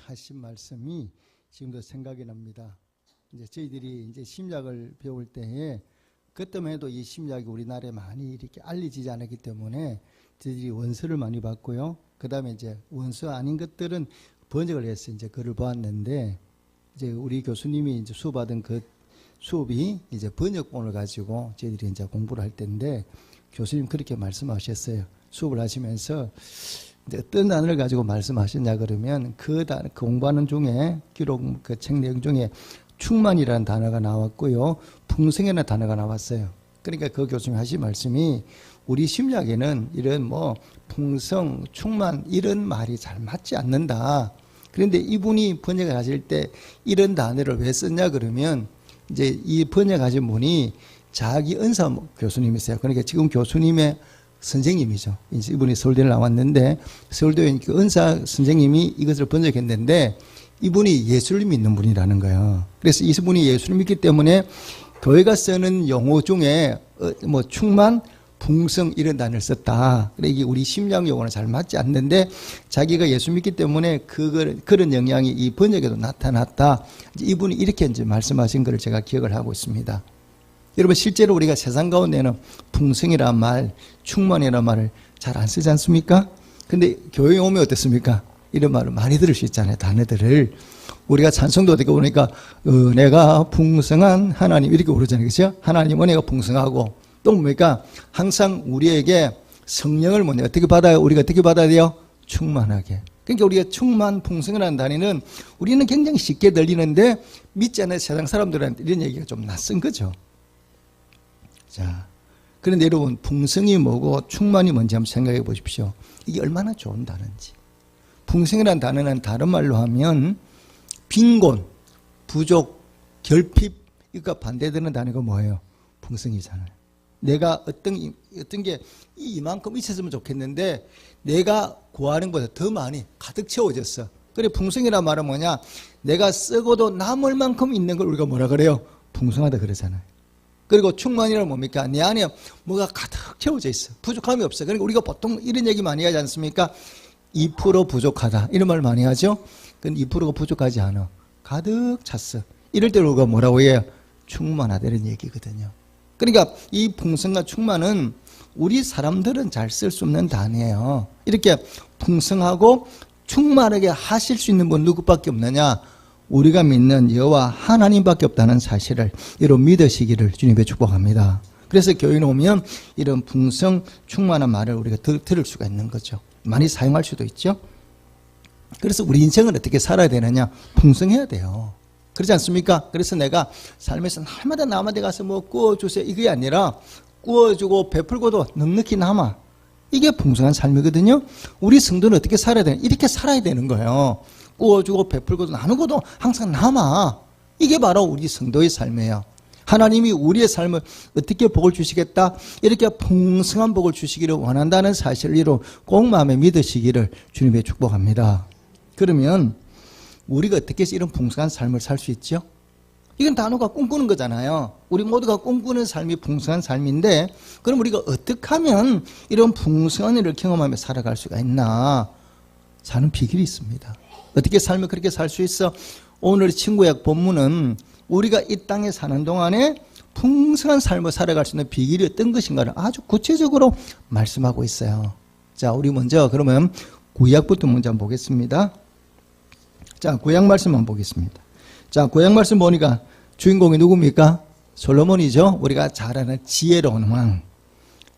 하신 말씀이 지금도 생각이 납니다. 이제 저희들이 이제 심리학을 배울 때에 그때만 해도 이 심리학이 우리나라에 많이 이렇게 알려지지 않았기 때문에 저희들이 원서를 많이 받고요. 그 다음에 이제 원서 아닌 것들은 번역을 해서 이제 글을 보았는데, 이제 우리 교수님이 이제 수업받은 그 수업이 이제 번역본을 가지고 저희들이 이제 공부를 할 때인데, 교수님 그렇게 말씀하셨어요. 수업을 하시면서 이제 어떤 단어를 가지고 말씀하셨냐 그러면 그 공부하는 중에 기록 그 책 내용 중에 충만이라는 단어가 나왔고요, 풍성이라는 단어가 나왔어요. 그러니까 그 교수님 하신 말씀이 우리 심리학에는 이런 뭐 풍성, 충만 이런 말이 잘 맞지 않는다. 그런데 이분이 번역을 하실 때 이런 단어를 왜 썼냐 그러면 이제 이 번역하신 분이 자기 은사 교수님이세요. 그러니까 지금 교수님의 선생님이죠. 이제 이분이 서울대를 나왔는데 서울대 그 은사 선생님이 이것을 번역했는데 이분이 예수를 믿는 분이라는 거예요. 그래서 이분이 예수를 믿기 때문에 교회가 쓰는 용어 중에 뭐 충만, 풍성 이런 단어를 썼다. 그래 이게 우리 심리학 용어는 잘 맞지 않는데 자기가 예수 믿기 때문에 그런 영향이 이 번역에도 나타났다. 이분이 이렇게 이제 말씀하신 것을 제가 기억을 하고 있습니다. 여러분 실제로 우리가 세상 가운데는 풍성이란 말, 충만이란 말을 잘 안 쓰지 않습니까? 근데 교회에 오면 어떻습니까? 이런 말을 많이 들을 수 있잖아요. 단어들을. 우리가 찬송도 어떻게 보니까 은혜가 풍성한 하나님 이렇게 부르잖아요. 그렇죠? 하나님 은혜가 풍성하고 또 뭡니까? 항상 우리에게 성령을 뭐냐 어떻게 받아요? 우리가 어떻게 받아야 돼요? 충만하게. 그러니까 우리가 충만, 풍성이라는 단위는 우리는 굉장히 쉽게 들리는데 믿지 않는 세상 사람들한테 이런 얘기가 좀 낯선 거죠. 자, 그런데 여러분 풍성이 뭐고 충만이 뭔지 한번 생각해 보십시오. 이게 얼마나 좋은 단어인지. 풍성이라는 단어는 다른 말로 하면 빈곤, 부족, 결핍 이거 반대되는 단어가 뭐예요? 풍성이잖아요. 내가 어떤 게 이만큼 있었으면 좋겠는데 내가 구하는 것보다 더 많이 가득 채워졌어. 그래 풍성이란 말은 뭐냐? 내가 쓰고도 남을 만큼 있는 걸 우리가 뭐라 그래요? 풍성하다 그러잖아요. 그리고 충만이란 뭡니까? 내 안에 뭐가 가득 채워져 있어. 부족함이 없어. 그러니까 우리가 보통 이런 얘기 많이 하지 않습니까? 2% 부족하다. 이런 말 많이 하죠? 그건 2%가 부족하지 않아. 가득 찼어. 이럴 때 우리가 뭐라고 해요? 충만하다 이런 얘기거든요. 그러니까 이 풍성과 충만은 우리 사람들은 잘 쓸 수 없는 단어예요. 이렇게 풍성하고 충만하게 하실 수 있는 분 누구밖에 없느냐? 우리가 믿는 여호와 하나님밖에 없다는 사실을 여러분 믿으시기를 주님의 축복합니다. 그래서 교회에 오면 이런 풍성, 충만한 말을 우리가 들을 수가 있는 거죠. 많이 사용할 수도 있죠. 그래서 우리 인생을 어떻게 살아야 되느냐? 풍성해야 돼요. 그렇지 않습니까? 그래서 내가 삶에서 날마다 남한테 가서 뭐 구워주세요 이게 아니라 구워주고 베풀고도 넉넉히 남아. 이게 풍성한 삶이거든요. 우리 성도는 어떻게 살아야 되냐? 이렇게 살아야 되는 거예요. 구워주고 베풀고도 나누고도 항상 남아. 이게 바로 우리 성도의 삶이에요. 하나님이 우리의 삶을 어떻게 복을 주시겠다? 이렇게 풍성한 복을 주시기를 원한다는 사실을 꼭 마음에 믿으시기를 주님의 축복합니다. 그러면 우리가 어떻게 해서 이런 풍성한 삶을 살 수 있죠? 이건 단어가 꿈꾸는 거잖아요. 우리 모두가 꿈꾸는 삶이 풍성한 삶인데 그럼 우리가 어떻게 하면 이런 풍성한 일을 경험하며 살아갈 수가 있나? 사는 비결이 있습니다. 어떻게 살면 그렇게 살 수 있어? 오늘 친구약 본문은 우리가 이 땅에 사는 동안에 풍성한 삶을 살아갈 수 있는 비결이 어떤 것인가를 아주 구체적으로 말씀하고 있어요. 자, 우리 먼저 그러면 구약부터 먼저 한번 보겠습니다. 자, 구약 말씀 한번 보겠습니다. 자, 구약 말씀 보니까 주인공이 누굽니까? 솔로몬이죠. 우리가 잘 아는 지혜로운 왕.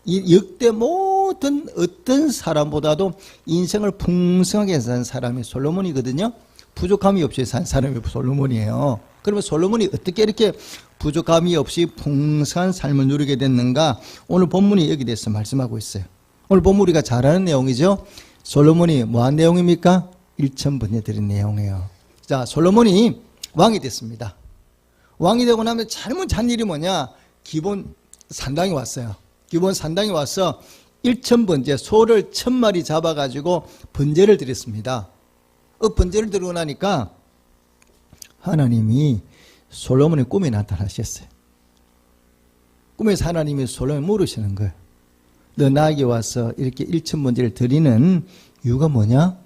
이 역대 모든 어떤 사람보다도 인생을 풍성하게 산 사람이 솔로몬이거든요. 부족함이 없이 산 사람이 솔로몬이에요. 그러면 솔로몬이 어떻게 이렇게 부족함이 없이 풍성한 삶을 누리게 됐는가? 오늘 본문이 여기 대해서 말씀하고 있어요. 오늘 본문 우리가 잘 아는 내용이죠. 솔로몬이 뭐한 내용입니까? 일천번제드린 내용이에요. 자, 솔로몬이 왕이 됐습니다. 왕이 되고 나면 잘못한 일이 뭐냐? 기본 산당이 왔어요. 기본 산당이 와서 1000번제 소를 1000마리 잡아가지고 번제를 드렸습니다. 번제를 드리고 나니까 하나님이 솔로몬의 꿈에 나타나셨어요. 꿈에서 하나님이 솔로몬을 물으시는 거예요. 너 나에게 와서 이렇게 1000번제를 드리는 이유가 뭐냐?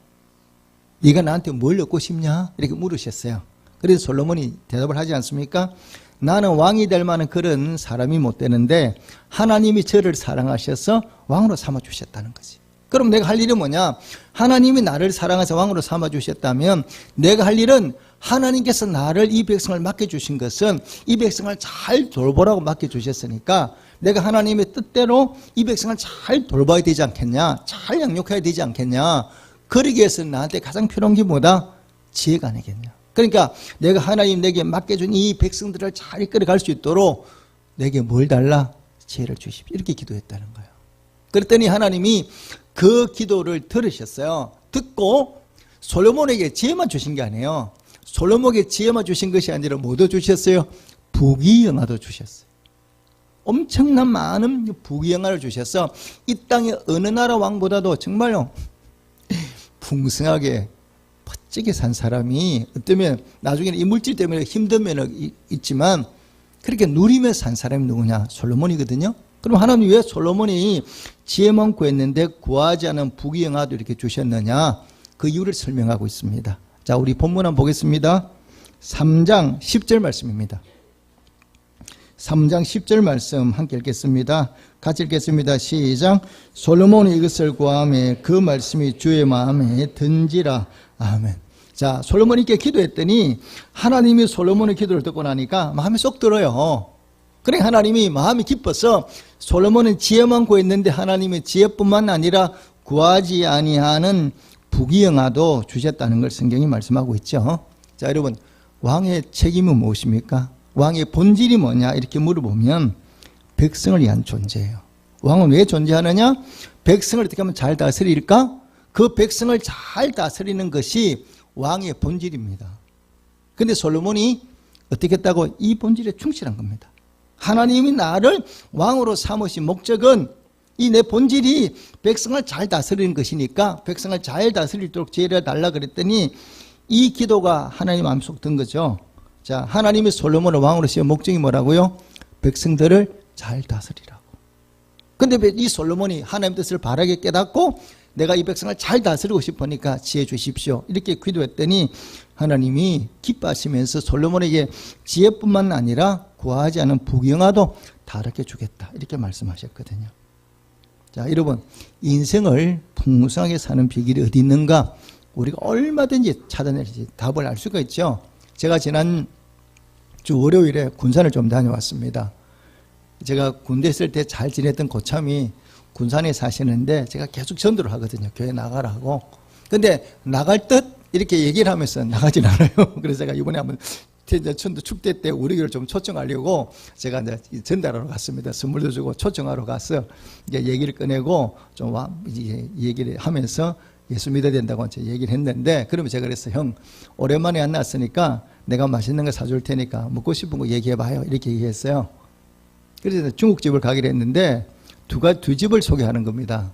네가 나한테 뭘 얻고 싶냐? 이렇게 물으셨어요. 그래서 솔로몬이 대답을 하지 않습니까? 나는 왕이 될 만한 그런 사람이 못 되는데 하나님이 저를 사랑하셔서 왕으로 삼아주셨다는 거지. 그럼 내가 할 일은 뭐냐? 하나님이 나를 사랑해서 왕으로 삼아주셨다면 내가 할 일은 하나님께서 나를 이 백성을 맡겨주신 것은 이 백성을 잘 돌보라고 맡겨주셨으니까 내가 하나님의 뜻대로 이 백성을 잘 돌봐야 되지 않겠냐? 잘 양육해야 되지 않겠냐? 그러기 위해서는 나한테 가장 필요한 게 뭐다? 지혜가 아니겠냐? 그러니까 내가 하나님 내게 맡겨준 이 백성들을 잘 이끌어갈 수 있도록 내게 뭘 달라? 지혜를 주십시오. 이렇게 기도했다는 거예요. 그랬더니 하나님이 그 기도를 들으셨어요. 듣고 솔로몬에게 지혜만 주신 게 아니에요. 솔로몬에게 지혜만 주신 것이 아니라 뭐도 주셨어요? 부귀영화도 주셨어요. 엄청난 많은 부귀영화를 주셔서 이 땅의 어느 나라 왕보다도 정말요 풍성하게 멋지게 산 사람이 어쩌면 나중에는 이 물질 때문에 힘든 면은 있지만 그렇게 누리며 산 사람이 누구냐? 솔로몬이거든요. 그럼 하나님 왜 솔로몬이 지혜만 구했는데 구하지 않은 부귀영화도 이렇게 주셨느냐? 그 이유를 설명하고 있습니다. 자, 우리 본문 한번 보겠습니다. 3장 10절 말씀입니다. 3장 10절 말씀 함께 읽겠습니다. 같이 읽겠습니다. 시작. 솔로몬이 이것을 구하매 그 말씀이 주의 마음에 든지라. 아멘. 자, 솔로몬이께 기도했더니 하나님이 솔로몬의 기도를 듣고 나니까 마음에 쏙 들어요. 그래 하나님이 마음이 기뻐서 솔로몬은 지혜만 구했는데 하나님의 지혜뿐만 아니라 구하지 아니하는 부귀영화도 주셨다는 걸 성경이 말씀하고 있죠. 자, 여러분 왕의 책임은 무엇입니까? 왕의 본질이 뭐냐 이렇게 물어보면 백성을 위한 존재예요. 왕은 왜 존재하느냐? 백성을 어떻게 하면 잘 다스릴까? 그 백성을 잘 다스리는 것이 왕의 본질입니다. 그런데 솔로몬이 어떻게 했다고? 이 본질에 충실한 겁니다. 하나님이 나를 왕으로 삼으신 목적은 이 내 본질이 백성을 잘 다스리는 것이니까 백성을 잘 다스리도록 지혜를 달라 그랬더니 이 기도가 하나님 마음속 든 거죠. 자, 하나님이 솔로몬을 왕으로 세운 목적이 뭐라고요? 백성들을 잘 다스리라고. 근데 이 솔로몬이 하나님 뜻을 바르게 깨닫고 내가 이 백성을 잘 다스리고 싶으니까 지혜 주십시오. 이렇게 기도했더니 하나님이 기뻐하시면서 솔로몬에게 지혜뿐만 아니라 구하지 않은 부귀영화도 다르게 주겠다. 이렇게 말씀하셨거든요. 자, 여러분 인생을 풍성하게 사는 비결이 어디 있는가? 우리가 얼마든지 찾아내지 답을 알 수가 있죠. 제가 지난 주 월요일에 군산을 좀 다녀왔습니다. 제가 군대 있을 때 잘 지냈던 고참이 군산에 사시는데 제가 계속 전도를 하거든요. 교회 나가라고. 근데 나갈 듯 이렇게 얘기를 하면서 나가진 않아요. 그래서 제가 이번에 한번 전도 축제 때 우리 교회를 좀 초청하려고 제가 이제 전달하러 갔습니다. 선물도 주고 초청하러 가서 이제 얘기를 꺼내고 좀 이제 얘기를 하면서 예수 믿어야 된다고 이제 얘기를 했는데 그러면 제가 그랬어요. 형, 오랜만에 안 났으니까 내가 맛있는 거 사줄 테니까 먹고 싶은 거 얘기해봐요. 이렇게 얘기했어요. 그래서 중국집을 가기로 했는데 두 집을 소개하는 겁니다.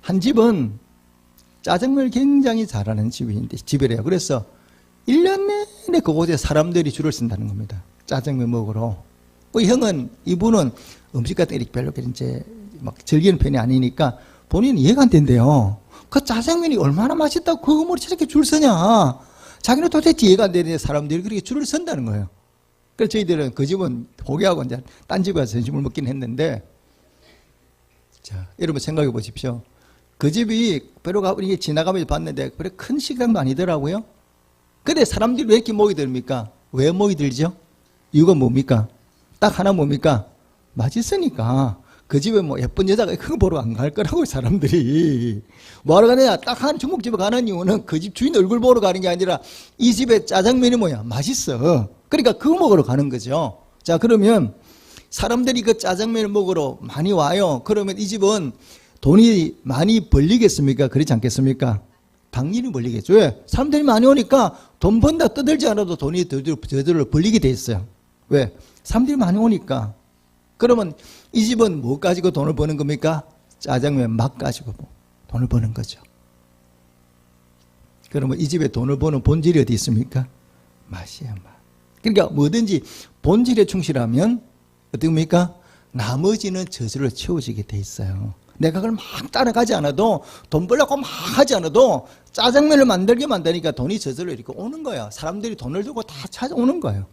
한 집은 짜장면을 굉장히 잘하는 집이래요. 그래서 1년 내내 그곳에 사람들이 줄을 쓴다는 겁니다. 짜장면 먹으러. 그 형은, 이분은 음식 같은 거 별로 이제 막 즐기는 편이 아니니까 본인은 이해가 안 된대요. 그 짜장면이 얼마나 맛있다고 그거 뭐 저렇게 줄 서냐. 자기는 도대체 이해가 안 되는데 사람들이 그렇게 줄을 선다는 거예요. 그래서 저희들은 그 집은 포기하고 이제 딴 집에 가서 점심을 먹긴 했는데 자, 여러분 생각해 보십시오. 그 집이 배로가 이게 지나가면서 봤는데 그래 큰 식당도 아니더라고요. 근데 사람들이 왜 이렇게 모이듭니까? 왜 모이들죠? 이유가 뭡니까? 딱 하나 뭡니까? 맛있으니까. 그 집에 뭐 예쁜 여자가 그거 보러 안 갈 거라고 사람들이. 뭐하러 가느냐? 딱 한 중국집에 가는 이유는 그 집 주인 얼굴 보러 가는 게 아니라 이 집에 짜장면이 뭐야? 맛있어. 그러니까 그거 먹으러 가는 거죠. 자, 그러면 사람들이 그 짜장면을 먹으러 많이 와요. 그러면 이 집은 돈이 많이 벌리겠습니까? 그렇지 않겠습니까? 당연히 벌리겠죠. 왜? 사람들이 많이 오니까 돈 번다 떠들지 않아도 돈이 저절로 벌리게 돼 있어요. 왜? 사람들이 많이 오니까. 그러면 이 집은 뭐 가지고 돈을 버는 겁니까? 짜장면 맛 가지고 돈을 버는 거죠. 그러면 이 집에 돈을 버는 본질이 어디 있습니까? 맛이에요, 맛. 그러니까 뭐든지 본질에 충실하면 어떻습니까? 나머지는 저절로 채워지게 돼 있어요. 내가 그걸 막 따라가지 않아도 돈 벌려고 막 하지 않아도 짜장면을 만들게 만드니까 돈이 저절로 이렇게 오는 거야. 사람들이 돈을 주고 다 찾아오는 거예요.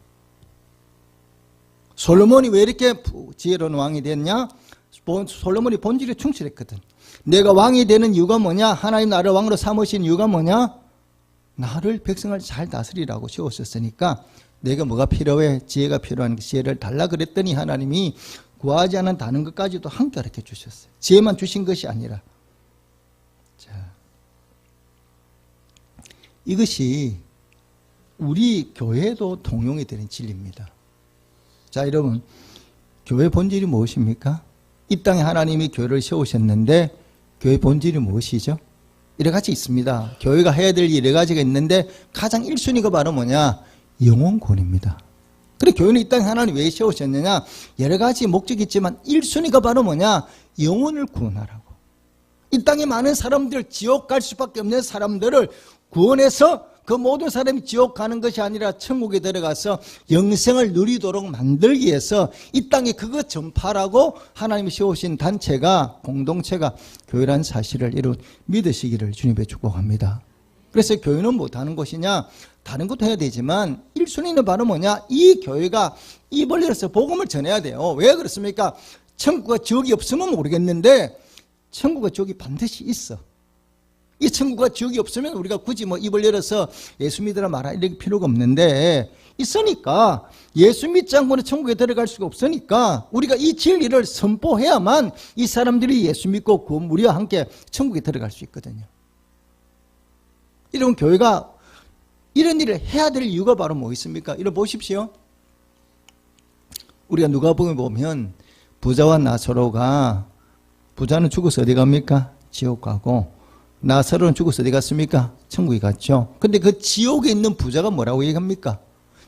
솔로몬이 왜 이렇게 지혜로운 왕이 됐냐? 솔로몬이 본질에 충실했거든. 내가 왕이 되는 이유가 뭐냐? 하나님 나를 왕으로 삼으신 이유가 뭐냐? 나를 백성을 잘 다스리라고 세우셨으니까 내가 뭐가 필요해? 지혜가 필요한 지혜를 달라 그랬더니 하나님이 구하지 않은 다른 것까지도 함께 가르쳐 주셨어요. 지혜만 주신 것이 아니라. 자, 이것이 우리 교회도 통용이 되는 진리입니다. 자, 여러분, 교회 본질이 무엇입니까? 이 땅에 하나님이 교회를 세우셨는데 교회 본질이 무엇이죠? 여러 가지 있습니다. 교회가 해야 될 여러 가지가 있는데 가장 1순위가 바로 뭐냐? 영혼구원입니다. 그래, 교회는 이 땅에 하나님 왜 세우셨느냐? 여러 가지 목적이 있지만 1순위가 바로 뭐냐? 영혼을 구원하라고. 이 땅에 많은 사람들, 지옥 갈 수밖에 없는 사람들을 구원해서 그 모든 사람이 지옥 가는 것이 아니라 천국에 들어가서 영생을 누리도록 만들기 위해서 이 땅에 그것 전파라고 하나님이 세우신 단체가, 공동체가 교회라는 사실을 여러분 믿으시기를 주님의 축복합니다. 그래서 교회는 못하는 것이냐? 다른 것도 해야 되지만 1순위는 바로 뭐냐? 이 교회가 입을 열어서 복음을 전해야 돼요. 왜 그렇습니까? 천국과 지옥이 없으면 모르겠는데 천국과 지옥이 반드시 있어. 이 천국과 지옥이 없으면 우리가 굳이 뭐 입을 열어서 예수 믿으라 말아 이럴 필요가 없는데 있으니까, 예수 믿지 않고는 천국에 들어갈 수가 없으니까 우리가 이 진리를 선포해야만 이 사람들이 예수 믿고 구원 우리와 함께 천국에 들어갈 수 있거든요. 이런 교회가 이런 일을 해야 될 이유가 바로 뭐 있습니까? 이거 보십시오. 우리가 누가복음에 보면 부자와 나사로가, 부자는 죽어서 어디 갑니까? 지옥 가고, 나사로는 죽어서 어디 갔습니까? 천국에 갔죠. 근데 그 지옥에 있는 부자가 뭐라고 얘기합니까?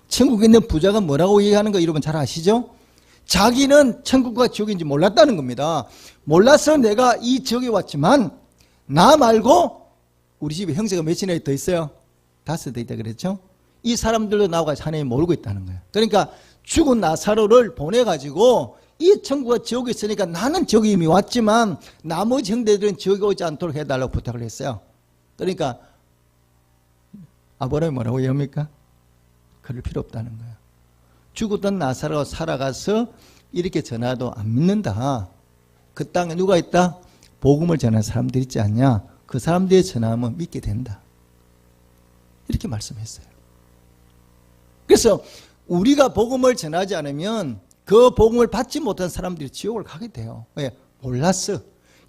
천국에 있는 부자가 뭐라고 얘기하는 거 여러분 잘 아시죠? 자기는 천국과 지옥인지 몰랐다는 겁니다. 몰라서 내가 이 지옥에 왔지만 나 말고 우리 집에 형제가 몇이나 더 있어요? 5대 있다 그랬죠? 이 사람들도 나와 하나님 모르고 있다는 거예요. 그러니까 죽은 나사로를 보내가지고 이 천국과 지옥에 있으니까 나는 지옥에 이미 왔지만 나머지 형제들은 지옥에 오지 않도록 해달라고 부탁을 했어요. 그러니까 아브라함이 뭐라고 얘기합니까? 그럴 필요 없다는 거예요. 죽었던 나사로가 살아가서 이렇게 전화도 안 믿는다. 그 땅에 누가 있다? 복음을 전하는 사람들 있지 않냐? 그 사람들의 전하면 믿게 된다. 이렇게 말씀했어요. 그래서 우리가 복음을 전하지 않으면 그 복음을 받지 못한 사람들이 지옥을 가게 돼요. 왜? 몰랐어.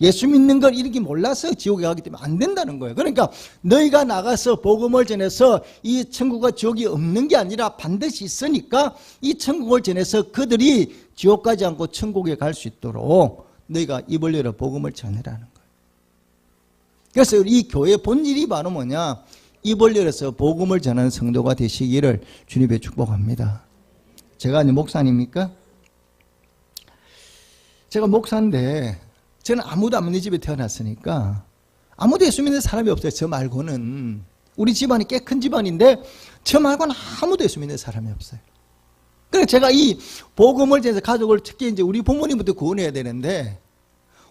예수 믿는 걸 이렇게 몰라서 지옥에 가기 때문에 안 된다는 거예요. 그러니까 너희가 나가서 복음을 전해서 이 천국과 지옥이 없는 게 아니라 반드시 있으니까 이 천국을 전해서 그들이 지옥 가지 않고 천국에 갈 수 있도록 너희가 입을 열어 복음을 전해라는 거예요. 그래서 이 교회의 본질이 바로 뭐냐? 입을 열어서 복음을 전하는 성도가 되시기를 주님의 축복합니다. 제가 이제 목사님입니까? 제가 목사인데 저는 아무도 안 믿는 집에 태어났으니까 아무도 예수 믿는 사람이 없어요. 저 말고는. 우리 집안이 꽤 큰 집안인데 저 말고는 아무도 예수 믿는 사람이 없어요. 그래서 제가 이 복음을 전해서 가족을, 특히 이제 우리 부모님부터 구원해야 되는데,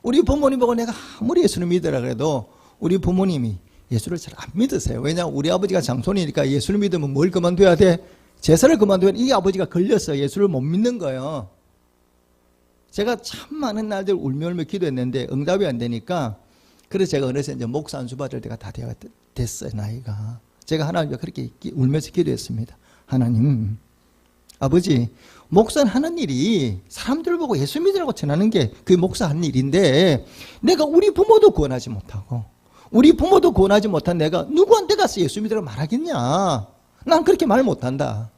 우리 부모님 보고 내가 아무리 예수를 믿으라 그래도 우리 부모님이 예수를 잘 안 믿으세요. 왜냐하면 우리 아버지가 장손이니까 예수를 믿으면 뭘 그만둬야 돼? 제사를 그만둬야 돼. 이 아버지가 걸려서 예수를 못 믿는 거예요. 제가 참 많은 날들 울며 기도했는데 응답이 안 되니까, 그래서 제가 어느새 이제 목사 안수 받을 때가 다 됐어요, 나이가. 제가 하나님께 그렇게 울면서 기도했습니다. 하나님, 아버지, 목사는 하는 일이 사람들 보고 예수 믿으라고 전하는 게 그게 목사 하는 일인데, 내가 우리 부모도 구원하지 못하고 우리 부모도 구원하지 못한 내가 누구한테 가서 예수 믿으라고 말하겠냐? 난 그렇게 말 못한다.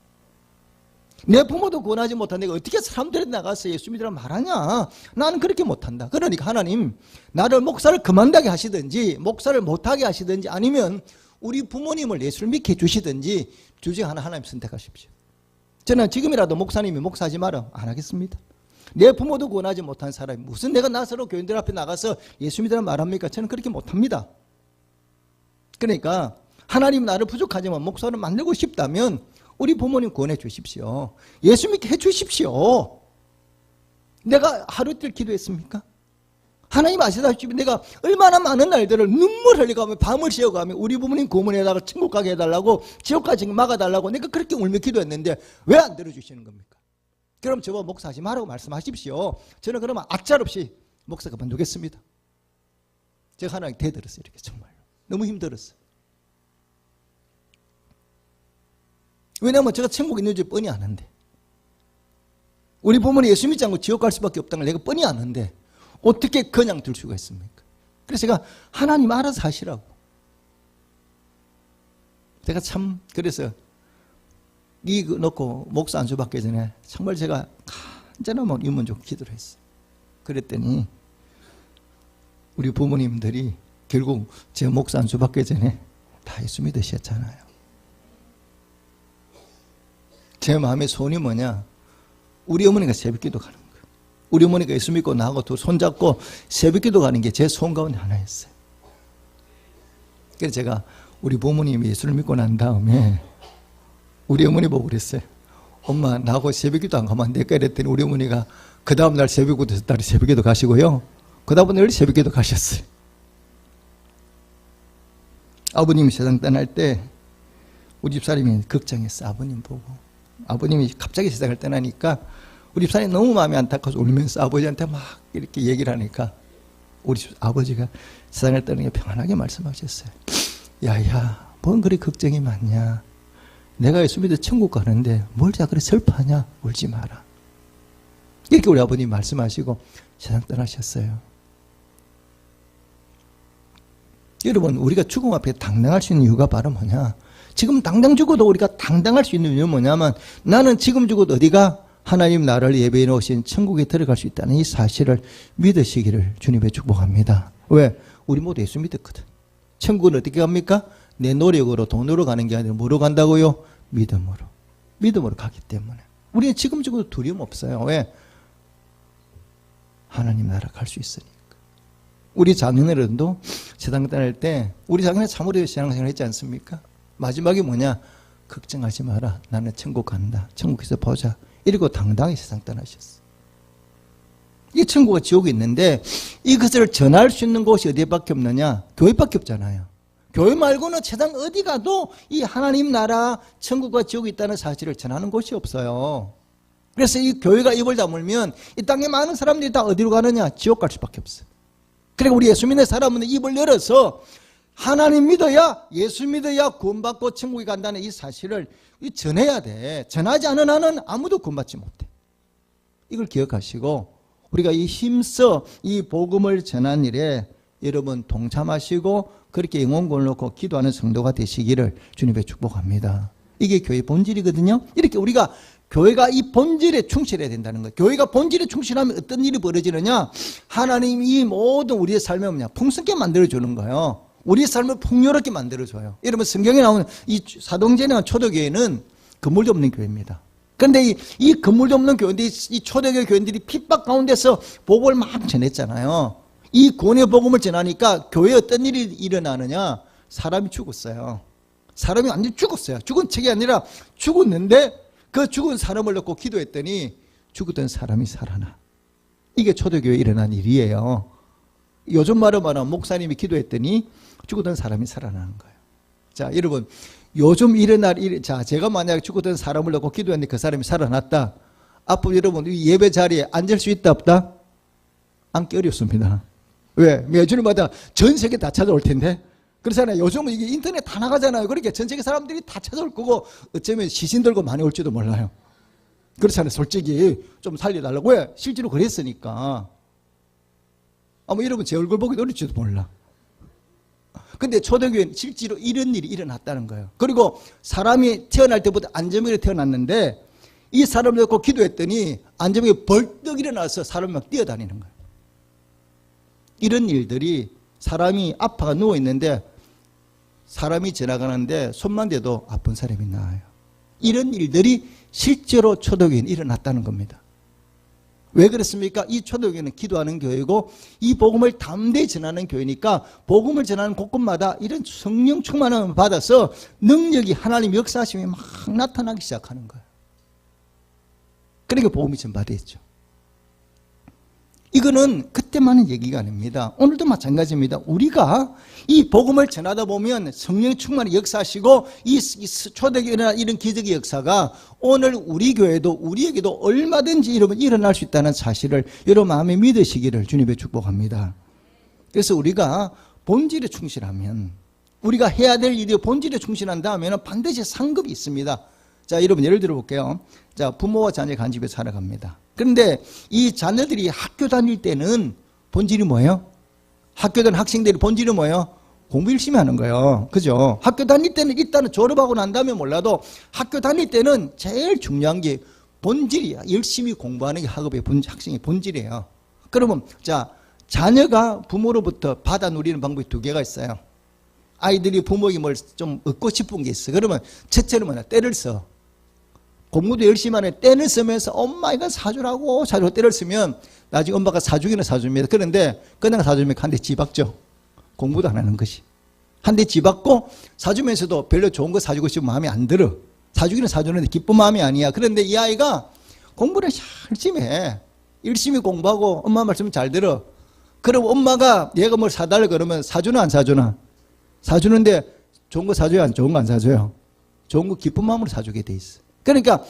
내 부모도 구원하지 못한 내가 어떻게 사람들에 나가서 예수 믿으라고 말하냐? 나는 그렇게 못한다. 그러니까 하나님, 나를 목사를 그만두게 하시든지 목사를 못하게 하시든지 아니면 우리 부모님을 예수를 믿게 해주시든지 둘 중 하나 하나님 선택하십시오. 저는 지금이라도 목사님이 목사하지 마라 안 하겠습니다. 내 부모도 구원하지 못한 사람이 무슨 내가 나서로 교인들 앞에 나가서 예수 믿으라고 말합니까? 저는 그렇게 못합니다. 그러니까 하나님 나를 부족하지만 목사를 만들고 싶다면 우리 부모님 구원해 주십시오. 예수 믿게 해 주십시오. 내가 하루 이틀 기도했습니까? 하나님 아시다시피 내가 얼마나 많은 날들을 눈물 흘리가며 밤을 새어가며 우리 부모님 고문에다가 천국 가게 해달라고 지옥까지 막아달라고 내가 그렇게 울며 기도했는데 왜 안 들어주시는 겁니까? 그럼 저보고 목사하지 말라고 말씀하십시오. 저는 그러면 아짤없이 목사가 그만두겠습니다. 제가 하나님 대들었어요. 이렇게 정말 너무 힘들었어요. 왜냐하면 제가 천국에 있는 줄 뻔히 아는데, 우리 부모는 예수 믿지 않고 지옥 갈 수밖에 없다는 걸 내가 뻔히 아는데 어떻게 그냥 둘 수가 있습니까? 그래서 제가 하나님 알아서 하시라고. 제가 참 그래서 이 놓고 목사 안수 받기 전에 정말 제가 간절한 이문적 기도를 했어요. 그랬더니 우리 부모님들이 결국 제 목사 안수 받기 전에 다 예수 믿으셨잖아요. 제 마음의 소원이 뭐냐? 우리 어머니가 새벽기도 가는 거예요. 우리 어머니가 예수 믿고 나하고 두 손잡고 새벽기도 가는 게 제 소원 가운데 하나였어요. 그래서 제가 우리 부모님이 예수를 믿고 난 다음에 우리 어머니 보고 그랬어요. 엄마 나하고 새벽기도 안 가면 안 될까? 이랬더니 우리 어머니가 그 다음날 새벽기도 딸이 새벽기도 가시고요, 그 다음날 새벽기도 가셨어요. 아버님이 세상 떠날 때 우리 집사람이 걱정했어. 아버님 보고. 아버님이 갑자기 세상을 떠나니까 우리 집사람이 너무 마음이 안타까워서 울면서 아버지한테 막 이렇게 얘기를 하니까 우리 아버지가 세상을 떠나게 평안하게 말씀하셨어요. 야야, 뭔 그리 걱정이 많냐? 내가 예수 믿어 천국 가는데 뭘 자 그래 슬퍼하냐? 울지 마라. 이렇게 우리 아버님이 말씀하시고 세상 떠나셨어요. 여러분, 우리가 죽음 앞에 당당할 수 있는 이유가 바로 뭐냐? 지금 당장 죽어도 우리가 당당할 수 있는 이유는 뭐냐면, 나는 지금 죽어도 어디가 하나님 나라를 예배해 놓으신 천국에 들어갈 수 있다는 이 사실을 믿으시기를 주님의 축복합니다. 왜? 우리 모두 예수 믿었거든. 천국은 어떻게 갑니까? 내 노력으로 돈으로 가는 게 아니라 뭐로 간다고요? 믿음으로. 믿음으로 가기 때문에 우리는 지금 죽어도 두려움 없어요. 왜? 하나님 나라 갈 수 있으니까. 우리 장인어른도 세상 떠날 때 우리 장인어른 참 오래 신앙생활 했지 않습니까? 마지막에 뭐냐? 걱정하지 마라. 나는 천국 간다. 천국에서 보자. 이러고 당당히 세상 떠나셨어. 이 천국과 지옥이 있는데 이것을 전할 수 있는 곳이 어디밖에 없느냐? 교회밖에 없잖아요. 교회 말고는 세상 어디 가도 이 하나님 나라 천국과 지옥이 있다는 사실을 전하는 곳이 없어요. 그래서 이 교회가 입을 다물면 이 땅에 많은 사람들이 다 어디로 가느냐? 지옥 갈 수밖에 없어요. 그리고 우리 예수 믿는 사람은 입을 열어서 하나님 믿어야, 예수 믿어야 구원받고 천국에 간다는 이 사실을 전해야 돼. 전하지 않은 한은 아무도 구원받지 못해. 이걸 기억하시고 우리가 이 힘써 이 복음을 전한 일에 여러분 동참하시고 그렇게 영혼을 놓고 기도하는 성도가 되시기를 주님의 축복합니다. 이게 교회의 본질이거든요. 이렇게 우리가 교회가 이 본질에 충실해야 된다는 거예요. 교회가 본질에 충실하면 어떤 일이 벌어지느냐? 하나님이 이 모든 우리의 삶을 뭐냐? 풍성하게 만들어주는 거예요. 우리의 삶을 풍요롭게 만들어줘요. 여러분, 성경에 나오는 이 사동제나 초대교회는 건물도 없는 교회입니다. 그런데 이 건물도 없는 교회인데 이 초대교회 교인들이 핍박 가운데서 복음을 막 전했잖아요. 이 구원의 복음을 전하니까 교회에 어떤 일이 일어나느냐? 사람이 죽었어요. 사람이 완전히 죽었어요. 죽은 척이 아니라 죽었는데 그 죽은 사람을 놓고 기도했더니 죽었던 사람이 살아나. 이게 초대교회에 일어난 일이에요. 요즘 말로 말하면 목사님이 기도했더니 죽었던 사람이 살아나는 거예요. 자, 여러분, 요즘 일어날 일, 자, 제가 만약에 죽었던 사람을 놓고 기도했는데 그 사람이 살아났다. 앞으로 여러분, 이 예배 자리에 앉을 수 있다, 없다? 앉기 어렵습니다. 왜? 매주일마다 전 세계 다 찾아올 텐데. 그렇잖아요. 요즘은 이게 인터넷 다 나가잖아요. 그러니까 전 세계 사람들이 다 찾아올 거고, 어쩌면 시신 들고 많이 올지도 몰라요. 그렇잖아요. 솔직히 좀 살려달라고. 왜? 실제로 그랬으니까. 아마 여러분 제 얼굴 보기도 어릴지도 몰라. 근데 초대교회는 실제로 이런 일이 일어났다는 거예요. 그리고 사람이 태어날 때보다 안전하게 태어났는데 이 사람을 놓고 기도했더니 안전하게 벌떡 일어나서 사람이 막 뛰어다니는 거예요. 이런 일들이 사람이 아파가 누워있는데 사람이 지나가는데 손만 대도 아픈 사람이 나와요. 이런 일들이 실제로 초대교회는 일어났다는 겁니다. 왜 그렇습니까? 이 초대교회는 기도하는 교회고 이 복음을 담대히 전하는 교회니까 복음을 전하는 곳곳마다 이런 성령 충만함을 받아서 능력이 하나님 역사하심이 막 나타나기 시작하는 거예요. 그러니까 복음이 전파되었죠. 이거는 그때만의 얘기가 아닙니다. 오늘도 마찬가지입니다. 우리가 이 복음을 전하다 보면 성령의 충만히 역사하시고 이 초대교회나 이런 기적의 역사가 오늘 우리 교회도 우리에게도 얼마든지 여러분 일어날 수 있다는 사실을 여러분 마음에 믿으시기를 주님의 축복합니다. 그래서 우리가 본질에 충실하면, 우리가 해야 될 일이 본질에 충실한다면 반드시 상급이 있습니다. 자, 여러분 예를 들어 볼게요. 자, 부모와 자녀가 한 집에 살아갑니다. 그런데 이 자녀들이 학교 다닐 때는 본질이 뭐예요? 학교 다니는 학생들이 본질이 뭐예요? 공부 열심히 하는 거예요. 그죠? 학교 다닐 때는 일단은 졸업하고 난 다음에 몰라도 학교 다닐 때는 제일 중요한 게 본질이야. 열심히 공부하는 게 학업의 학생의 본질이에요. 그러면 자, 자녀가 부모로부터 받아 누리는 방법이 두 개가 있어요. 아이들이 부모에게 뭘 좀 얻고 싶은 게 있어. 그러면 첫째는 뭐냐? 때를 써. 공부도 열심히 하네. 때를 쓰면서 엄마 이거 사주라고 때를 쓰면 나중에 엄마가 사주기는 사줍니다. 그런데 그냥 사주면 한 대 집박죠. 공부도 안 하는 것이. 한 대 집박고 사주면서도 별로 좋은 거 사주고 싶으면 마음에 안 들어. 사주기는 사주는데 기쁜 마음이 아니야. 그런데 이 아이가 공부를 열심히 해. 열심히 공부하고 엄마 말씀 잘 들어. 그럼 엄마가 얘가 뭘 사달라 그러면 사주나 안 사주나? 사주는데 좋은 거 사줘요? 안 좋은 거 안 사줘요? 좋은 거 기쁜 마음으로 사주게 돼 있어. 그러니까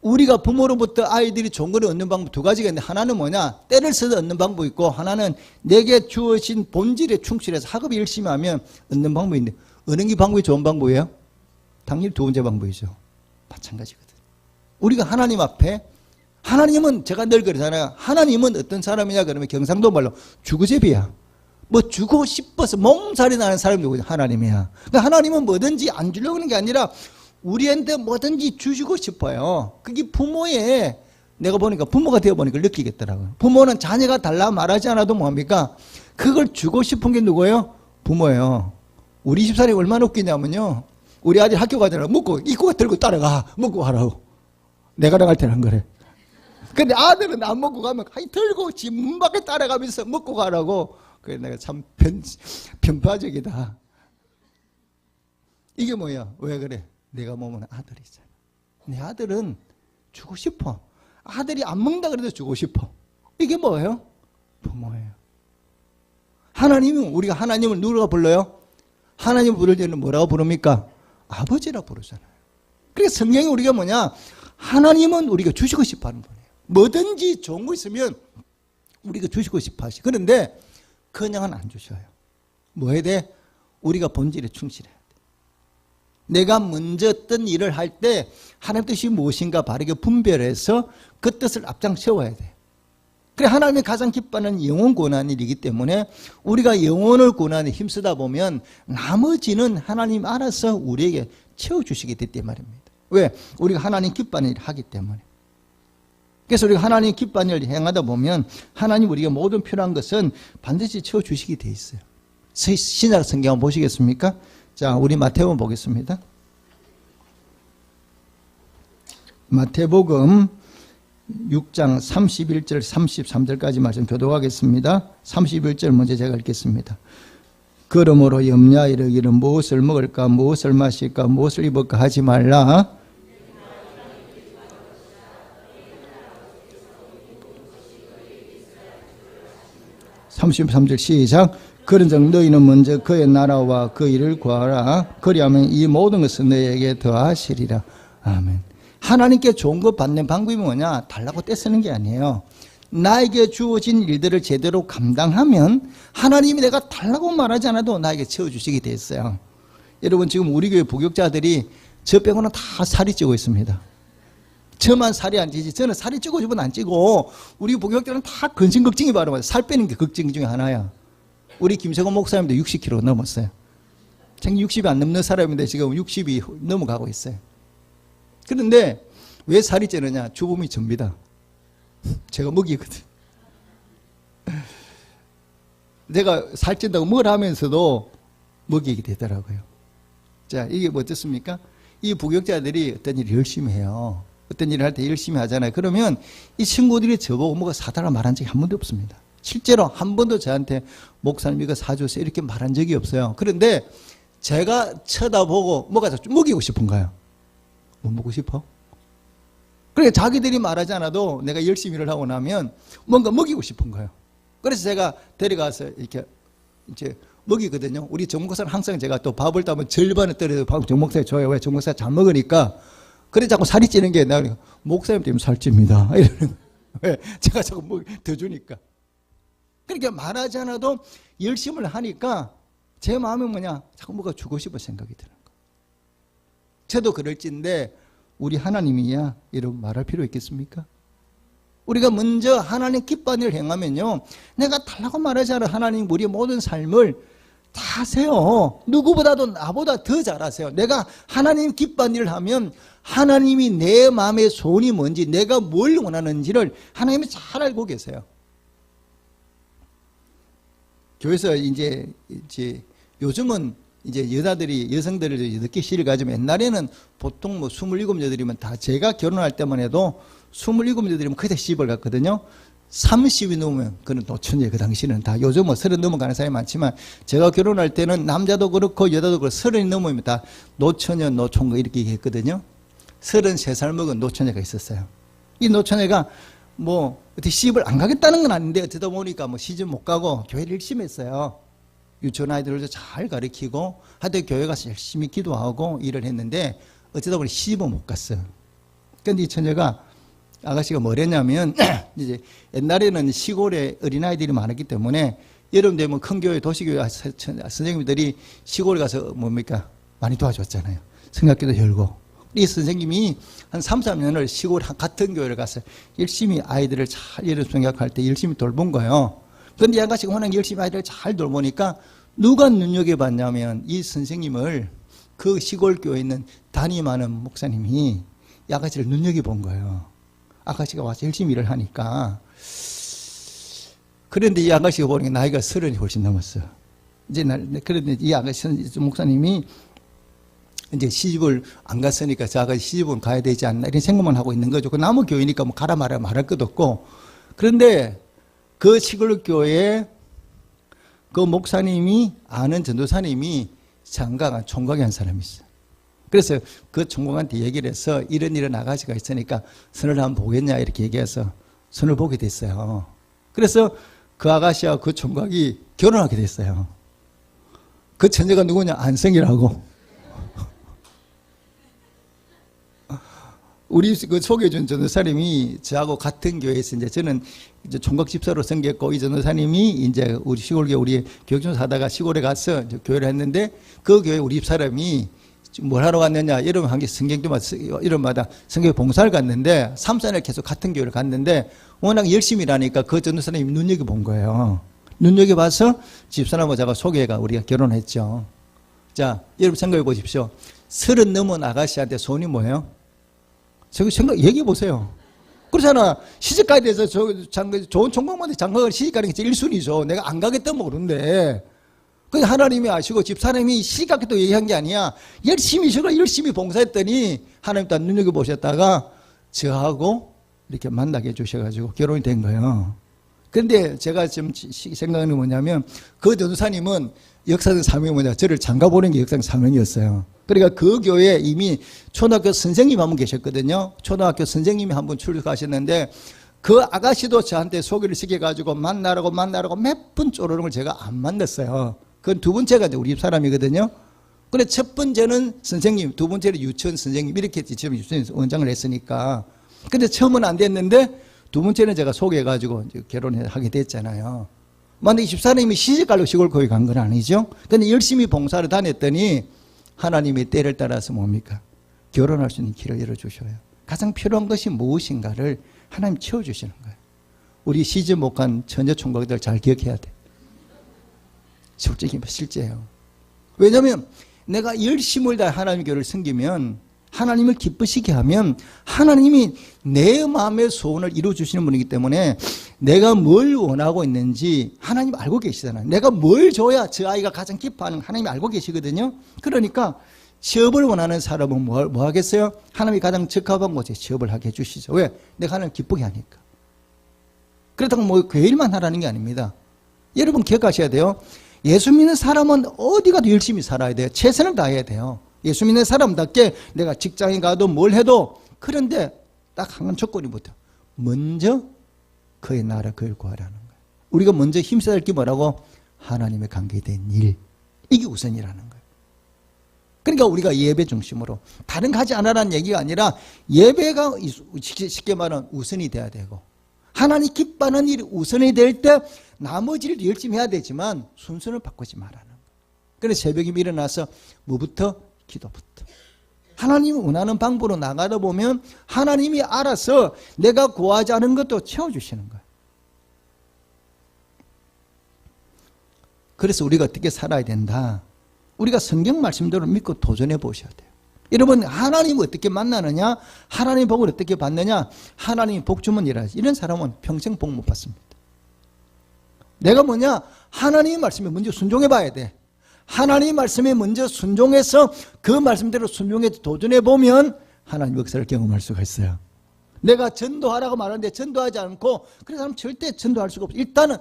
우리가 부모로부터 아이들이 좋은 거를 얻는 방법 두 가지가 있는데, 하나는 뭐냐? 때를 써서 얻는 방법이 있고, 하나는 내게 주어진 본질에 충실해서 학업을 열심히 하면 얻는 방법이 있는데, 어느 게 방법이 좋은 방법이에요? 당연히 두 번째 방법이죠. 마찬가지거든. 우리가 하나님 앞에, 하나님은 제가 늘 그러잖아요. 하나님은 어떤 사람이냐 그러면 경상도 말로 주구제비야. 뭐 주고 싶어서 몸살이 나는 사람이 누구냐? 하나님이야. 그러니까 하나님은 뭐든지 안 주려고 하는 게 아니라 우리한테 뭐든지 주시고 싶어요. 그게 부모의, 내가 보니까 부모가 되어보니까 느끼겠더라고요. 부모는 자녀가 달라 말하지 않아도 뭐합니까? 그걸 주고 싶은 게 누구예요? 부모예요. 우리 집사람이 얼마나 웃기냐면요, 우리 아들 학교 가잖아. 먹고 입고 들고 따라가. 먹고 가라고. 내가 나갈 때는 안 그래. 근데 아들은 안 먹고 가면 들고 집 문 밖에 따라가면서 먹고 가라고. 그래 내가 참 편파적이다. 이게 뭐야? 왜 그래? 내가 몸은 아들이잖아. 내 아들은 주고 싶어. 아들이 안 먹는다 그래도 주고 싶어. 이게 뭐예요? 부모예요. 하나님은, 우리가 하나님을 누구가 불러요? 하나님 부를 때는 뭐라고 부릅니까? 아버지라고 부르잖아요. 그래서 성경이 우리가 뭐냐? 하나님은 우리가 주시고 싶어 하는 분이에요. 뭐든지 좋은 거 있으면 우리가 주시고 싶어 하시. 그런데 그냥은 안 주셔요. 뭐 해야 돼? 우리가 본질에 충실해야 돼. 내가 먼저 어떤 일을 할 때 하나님 뜻이 무엇인가 바르게 분별해서 그 뜻을 앞장 세워야 돼. 그래, 하나님이 가장 기뻐하는 영혼 구원하는 일이기 때문에 우리가 영혼을 구원하는 힘쓰다 보면 나머지는 하나님 알아서 우리에게 채워주시게 됐단 말입니다. 왜? 우리가 하나님 기뻐하는 일을 하기 때문에. 그래서 우리가 하나님 기뻐하는 일을 행하다 보면 하나님 우리가 모든 필요한 것은 반드시 채워주시게 돼 있어요. 신약 성경 한번 보시겠습니까? 자, 우리 마태복음 보겠습니다. 마태복음 6장 31절 33절까지 말씀 교독하겠습니다. 31절 먼저 제가 읽겠습니다. 그러므로 염려 이르기를 무엇을 먹을까 무엇을 마실까 무엇을 입을까 하지 말라. (33절) 시작. 그런즉 너희는 먼저 그의 나라와 그 일을 구하라. 그리하면 이 모든 것은 너희에게 더하시리라. 아멘. 하나님께 좋은 것 받는 방법이 뭐냐? 달라고 떼쓰는 게 아니에요. 나에게 주어진 일들을 제대로 감당하면 하나님이 내가 달라고 말하지 않아도 나에게 채워주시게 돼 있어요. 여러분, 지금 우리 교회 부교육자들이 저 빼고는 다 살이 찌고 있습니다. 저만 살이 안 찌지. 저는 살이 찌고 싶으면 안 찌고, 우리 부교육자들은 다 근심 걱정이 바로 맞아요. 살 빼는 게 걱정 중에 하나야. 우리 김세곤 목사님도 60kg 넘었어요. 생긴 60이 안 넘는 사람인데 지금 60이 넘어가고 있어요. 그런데 왜 살이 찌느냐? 주범이 접니다. 제가 먹이거든. 내가 살찐다고 뭘 하면서도 먹이게 되더라고요. 자, 이게 뭐 어떻습니까? 이 부교육자들이 어떤 일을 열심히 해요. 어떤 일을 할 때 열심히 하잖아요. 그러면 이 친구들이 저보고 뭐가 사달라 말한 적이 한 번도 없습니다. 실제로 한 번도 저한테 목사님 이거 사주세요 이렇게 말한 적이 없어요. 그런데 제가 쳐다보고 뭐가 먹이고 싶은 거예요. 뭐 먹고 싶어? 그러니까 자기들이 말하지 않아도 내가 열심히 일을 하고 나면 뭔가 먹이고 싶은 거예요. 그래서 제가 데려가서 이렇게 이제 먹이거든요. 우리 정 목사는 항상 제가 또 밥을 따면 절반을 떨어져 밥 정 목사에 줘요. 왜? 정 목사 잘 먹으니까. 그래 자꾸 살이 찌는 게 나 목사님 때문에 살찝니다. 이러는 거예요. 왜? 제가 자꾸 더 주니까. 그러니까 말하지 않아도 열심을 하니까 제 마음은 뭐냐? 자꾸 뭐가 주고 싶은 생각이 드는 거예요. 저도 그럴진데 우리 하나님이야 이런 말할 필요 있겠습니까? 우리가 먼저 하나님 기뻐하는 일을 행하면요, 내가 달라고 말하지 않아 하나님 우리의 모든 삶을 다 아세요. 누구보다도 나보다 더 잘 아세요. 내가 하나님 기뻐하는 일을 하면 하나님이 내 마음의 소원이 뭔지, 내가 뭘 원하는지를 하나님이 잘 알고 계세요. 교회에서 이제 요즘은 이제 여성들이 늦게 시를 가지면, 옛날에는 보통 뭐 27여들이면 다, 제가 결혼할 때만 해도 27여들이면 그때 시집을 갔거든요. 30이 넘으면 그는 노처녀, 그 당시는 다. 요즘 뭐 30 넘어가는 사람이 많지만, 제가 결혼할 때는 남자도 그렇고 여자도 그렇고 30이 넘으면 다 노처녀, 노총각 이렇게 했거든요. 33살 먹은 노처녀가 있었어요. 이 노처녀가 뭐 어떻게 시집을 안 가겠다는 건 아닌데, 어쩌다 보니까 뭐 시집 못 가고 교회를 열심히 했어요. 유치원 아이들도 잘 가르치고, 하여튼 교회 가서 열심히 기도하고 일을 했는데, 어쩌다 보니 시집을 못 갔어요. 근데 이 처녀가, 아가씨가 뭐랬냐면, 이제 옛날에는 시골에 어린아이들이 많았기 때문에, 여름 되면 큰 교회, 도시교회 선생님들이 시골에 가서 뭡니까? 많이 도와줬잖아요. 성악기도 열고. 이 선생님이 한 3, 4년을 시골 같은 교회를 가서 열심히 아이들을 잘 여름 성악할 때 열심히 돌본 거예요. 그런데 이 아가씨가 워낙 열심히 아이들을 잘 돌보니까 누가 눈여겨봤냐면, 이 선생님을 그 시골 교회에 있는 담임하는 목사님이 이 아가씨를 눈여겨본 거예요. 아가씨가 와서 열심히 일을 하니까. 그런데 이 아가씨가 보니까 나이가 30이 훨씬 넘었어요. 이제 그런데 이 아가씨 목사님이 이제 시집을 안 갔으니까 저 아가씨 시집은 가야 되지 않나 이런 생각만 하고 있는 거죠. 그 남은 교회니까 뭐 가라 말아 말할 것도 없고. 그런데 그 시골 교회에 그 목사님이 아는 전도사님이 장가간 총각이 한 사람이 있어요. 그래서 그 총각한테 얘기를 해서 이런 아가씨가 있으니까 선을 한번 보겠냐 이렇게 얘기해서 선을 보게 됐어요. 그래서 그 아가씨와 그 총각이 결혼하게 됐어요. 그 처녀가 누구냐? 안성이라고. 우리 그 소개해준 전도사님이 저하고 같은 교회에서, 이제 저는 이제 총각 집사로 생겼고, 이 전도사님이 이제 우리 시골에 우리 교육전 사다가 시골에 가서 교회를 했는데, 그 교회 우리 집사람이 뭘 하러 갔느냐, 이러면 한 게 이름마다 성경 봉사를 갔는데, 3, 4년 계속 같은 교회를 갔는데, 워낙 열심히 일하니까 그 전도사님이 눈여겨본 거예요. 눈여겨봐서 집사람하고 제가 소개가 우리가 결혼했죠. 자, 여러분 생각해 보십시오. 30 넘은 아가씨한테 소원이 뭐예요? 얘기해 보세요. 그렇잖아. 시집 가야 돼서 좋은 총각한테 장가를 시집 가는 게 1순위죠. 내가 안 가겠다면 모르는데. 그 하나님이 아시고 집사람이 시집 가겠다고 얘기한 게 아니야. 열심히 봉사했더니 하나님 다 눈여겨보셨다가 저하고 이렇게 만나게 해주셔가지고 결혼이 된 거예요. 그런데 제가 지금 생각하는 게 뭐냐면, 그 전도사님은 역사적 사명이 뭐냐, 저를 장가 보낸 게 역사적 사명이었어요. 그러니까 그 교회에 이미 초등학교 선생님 한 분 계셨거든요. 초등학교 선생님이 한 분 출석하셨는데, 그 아가씨도 저한테 소개를 시켜가지고 만나라고 몇 번 쪼르는 걸 제가 안 만났어요. 그건 두 번째가 우리 집 사람이거든요. 그래, 첫 번째는 선생님, 두 번째는 유치원 선생님, 이렇게 지금 유치원 원장을 했으니까. 근데 처음은 안 됐는데, 두 번째는 제가 소개해가지고 결혼하게 됐잖아요. 만약에 집사님이 시집 가려고 시골 교회 간 건 아니죠. 근데 열심히 봉사를 다녔더니 하나님의 때를 따라서 뭡니까? 결혼할 수 있는 길을 열어주셔요. 가장 필요한 것이 무엇인가를 하나님 채워주시는 거예요. 우리 시집 못 간 처녀 총각들 잘 기억해야 돼. 솔직히 실제예요. 왜냐하면 내가 열심을 다해 하나님 교회를 섬기면, 하나님을 기쁘시게 하면 하나님이 내 마음의 소원을 이루어주시는 분이기 때문에, 내가 뭘 원하고 있는지 하나님 알고 계시잖아요. 내가 뭘 줘야 저 아이가 가장 기뻐하는 하나님이 알고 계시거든요. 그러니까 취업을 원하는 사람은 뭐 하겠어요? 하나님이 가장 적합한 곳에 취업을 하게 해주시죠. 왜? 내가 하나님 기쁘게 하니까. 그렇다고 뭐 교회 일만 하라는 게 아닙니다. 여러분 기억하셔야 돼요. 예수 믿는 사람은 어디 가도 열심히 살아야 돼요. 최선을 다해야 돼요. 예수 믿는 사람답게 내가 직장에 가도 뭘 해도. 그런데 딱 한 조건이 붙어요. 먼저 그의 나라 그를 구하라는 거예요. 우리가 먼저 힘써야 할 게 뭐라고? 하나님의 관계된 일. 이게 우선이라는 거예요. 그러니까 우리가 예배 중심으로 다른 거 하지 않으라는 얘기가 아니라 예배가 쉽게 말하면 우선이 돼야 되고 하나님 기뻐하는 일이 우선이 될 때 나머지를 열심히 해야 되지만 순서를 바꾸지 말라는 거예요. 그래서 새벽에 일어나서 뭐부터? 기도부터. 하나님이 원하는 방법으로 나가다 보면 하나님이 알아서 내가 구하지 않은 것도 채워주시는 거예요. 그래서 우리가 어떻게 살아야 된다? 우리가 성경 말씀대로 믿고 도전해 보셔야 돼요. 여러분, 하나님을 어떻게 만나느냐? 하나님 복을 어떻게 받느냐? 하나님이 복 주면 일하지. 이런 사람은 평생 복 못 받습니다. 내가 뭐냐? 하나님의 말씀에 먼저 순종해 봐야 돼. 하나님의 말씀에 먼저 순종해서 그 말씀대로 순종해서 도전해 보면 하나님 역사를 경험할 수가 있어요. 내가 전도하라고 말하는데 전도하지 않고 그런 사람 절대 전도할 수가 없어요. 일단은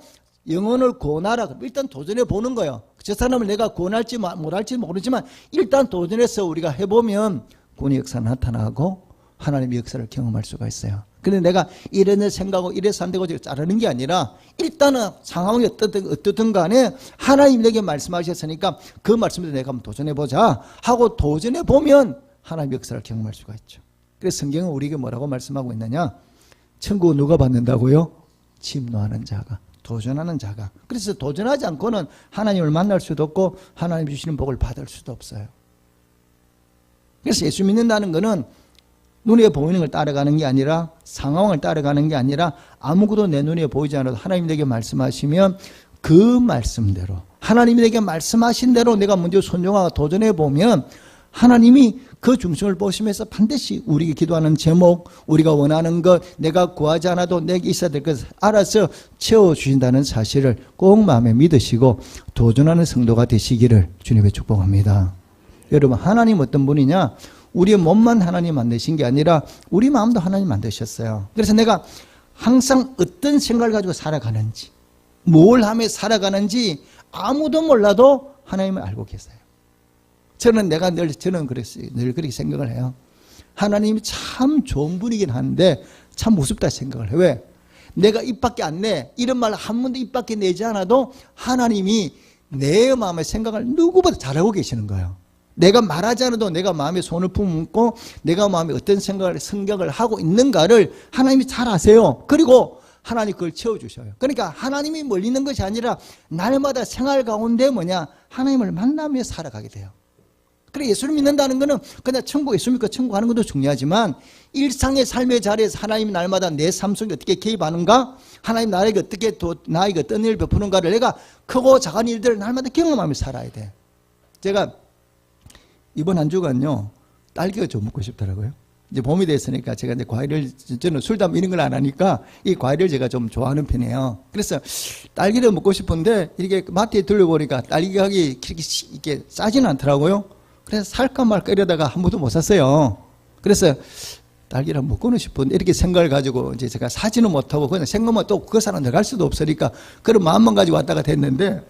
영혼을 구원하라. 일단 도전해 보는 거예요. 저 사람을 내가 구원할지 못할지 모르지만 일단 도전해서 우리가 해보면 구원의 역사가 나타나고 하나님의 역사를 경험할 수가 있어요. 근데 내가 이런 생각하고 이래서 안 되고 자르는 게 아니라 일단은 상황이 어떻든 간에 하나님 내게 말씀하셨으니까 그 말씀대로 내가 한번 도전해보자 하고 도전해보면 하나님의 역사를 경험할 수가 있죠. 그래서 성경은 우리에게 뭐라고 말씀하고 있느냐? 천국은 누가 받는다고요? 침노하는 자가, 도전하는 자가. 그래서 도전하지 않고는 하나님을 만날 수도 없고 하나님 주시는 복을 받을 수도 없어요. 그래서 예수 믿는다는 것은 눈에 보이는 걸 따라가는 게 아니라 상황을 따라가는 게 아니라 아무것도 내 눈에 보이지 않아도 하나님 내게 말씀하시면 그 말씀대로 하나님이 내게 말씀하신 대로 내가 먼저 순종하고 도전해 보면 하나님이 그 중심을 보시면서 반드시 우리가 기도하는 제목, 우리가 원하는 것, 내가 구하지 않아도 내게 있어야 될 것을 알아서 채워주신다는 사실을 꼭 마음에 믿으시고 도전하는 성도가 되시기를 주님의 축복합니다. 여러분, 하나님 어떤 분이냐? 우리의 몸만 하나님 만드신 게 아니라 우리 마음도 하나님 만드셨어요. 그래서 내가 항상 어떤 생각을 가지고 살아가는지, 뭘 하며 살아가는지 아무도 몰라도 하나님을 알고 계세요. 저는 늘 그렇게 생각을 해요. 하나님이 참 좋은 분이긴 한데 참 무섭다 생각을 해요. 왜? 내가 입 밖에 안 내. 이런 말 한 번도 입 밖에 내지 않아도 하나님이 내 마음의 생각을 누구보다 잘 알고 계시는 거예요. 내가 말하지 않아도 내가 마음에 손을 품고 내가 마음에 어떤 생각을 하고 있는가를 하나님이 잘 아세요. 그리고 하나님 그걸 채워주셔요. 그러니까 하나님이 멀리 있는 것이 아니라 날마다 생활 가운데 뭐냐? 하나님을 만나며 살아가게 돼요. 그래, 예수를 믿는다는 것은 그냥 천국, 예수 믿고 천국 가는 것도 중요하지만 일상의 삶의 자리에서 하나님이 날마다 내 삶 속에 어떻게 개입하는가? 하나님 나에게 어떻게 나에게 어떤 일을 베푸는가를 내가 크고 작은 일들을 날마다 경험하며 살아야 돼. 제가 이번 한 주간요, 딸기가 좀 먹고 싶더라고요. 이제 봄이 됐으니까 제가 이제 과일을, 저는 술, 담배 이런 걸 안 하니까 이 과일을 제가 좀 좋아하는 편이에요. 그래서 딸기를 먹고 싶은데 이렇게 마트에 들려보니까 딸기 가격이 이렇게 싸지는 않더라고요. 그래서 살까 말까 이러다가 한 번도 못 샀어요. 그래서 딸기를 먹고는 싶은데 이렇게 생각을 가지고 이제 제가 사지는 못하고 그냥 생각만 또 그 사람 들어갈 수도 없으니까 그런 마음만 가지고 왔다가 됐는데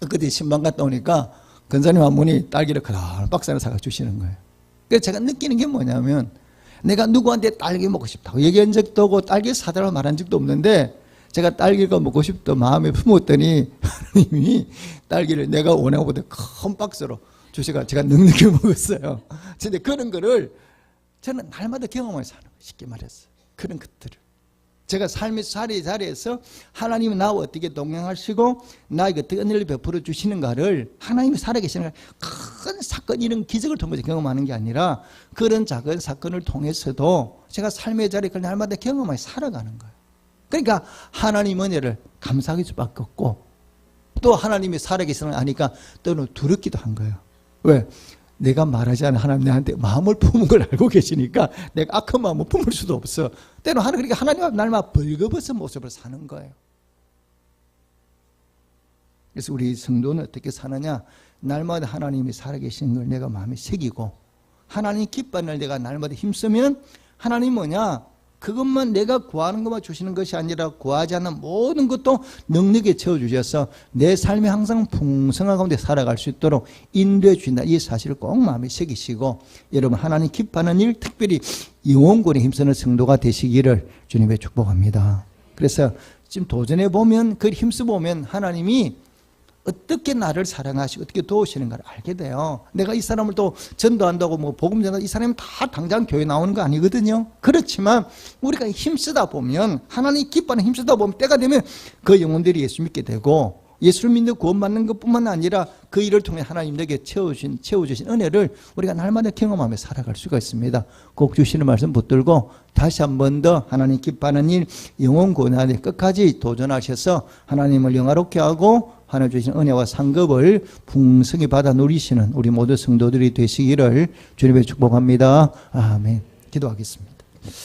그때 신방 갔다 오니까 권사님 한 분이 딸기를 큰 박스 하나 사가 주시는 거예요. 그래서 제가 느끼는 게 뭐냐면 내가 누구한테 딸기 먹고 싶다고 얘기한 적도 없고 딸기 사달라고 말한 적도 없는데 제가 딸기가 먹고 싶다 마음에 품었더니 하나님이 딸기를 내가 원하는 것보다 큰 박스로 주시가 제가 넉넉히 먹었어요. 근데 그런 거를 저는 날마다 경험을 사는 거예요. 쉽게 말해서. 그런 것들을. 제가 삶의 자리에서 하나님이 나와 어떻게 동행하시고 나에게 어떻게 은혜를 베풀어 주시는가를 하나님이 살아계시는 큰 사건, 이런 기적을 통해서 경험하는 게 아니라 그런 작은 사건을 통해서도 제가 삶의 자리에 날마다 경험하며 살아가는 거예요. 그러니까 하나님 은혜를 감사할 수밖에 없고 또 하나님이 살아계시는 걸 아니까 또는 두렵기도 한 거예요. 왜? 내가 말하지 않은 하나님 나한테 마음을 품은 걸 알고 계시니까 내가 악한 마음을 품을 수도 없어. 때로 그러니까 하나님 앞에 날마다 벌거벗은 모습을 사는 거예요. 그래서 우리 성도는 어떻게 사느냐? 날마다 하나님이 살아계시는 걸 내가 마음에 새기고 하나님 기뻐하는 날 내가 날마다 힘쓰면 하나님 뭐냐? 그것만 내가 구하는 것만 주시는 것이 아니라 구하지 않는 모든 것도 넉넉히 채워주셔서 내 삶이 항상 풍성한 가운데 살아갈 수 있도록 인도해 주신다. 이 사실을 꼭 마음에 새기시고 여러분 하나님 기뻐하는 일, 특별히 영혼권에 힘쓰는 성도가 되시기를 주님의 축복합니다. 그래서 지금 도전해 보면, 그걸 힘써 보면 하나님이 어떻게 나를 사랑하시고 어떻게 도우시는가를 알게 돼요. 내가 이 사람을 또 전도한다고 뭐 복음 전도, 이 사람이 다 당장 교회 나오는 거 아니거든요. 그렇지만 우리가 힘쓰다 보면, 하나님 기뻐하는 힘쓰다 보면 때가 되면 그 영혼들이 예수 믿게 되고, 예수를 믿는 구원받는 것뿐만 아니라 그 일을 통해 하나님 내게 채워주신 은혜를 우리가 날마다 경험하며 살아갈 수가 있습니다. 꼭 주시는 말씀 붙들고 다시 한 번 더 하나님 기뻐하는 일, 영혼 구원하는 데 끝까지 도전하셔서 하나님을 영화롭게 하고 하나님 주신 은혜와 상급을 풍성히 받아 누리시는 우리 모두 성도들이 되시기를 주님의 축복합니다. 아멘. 기도하겠습니다.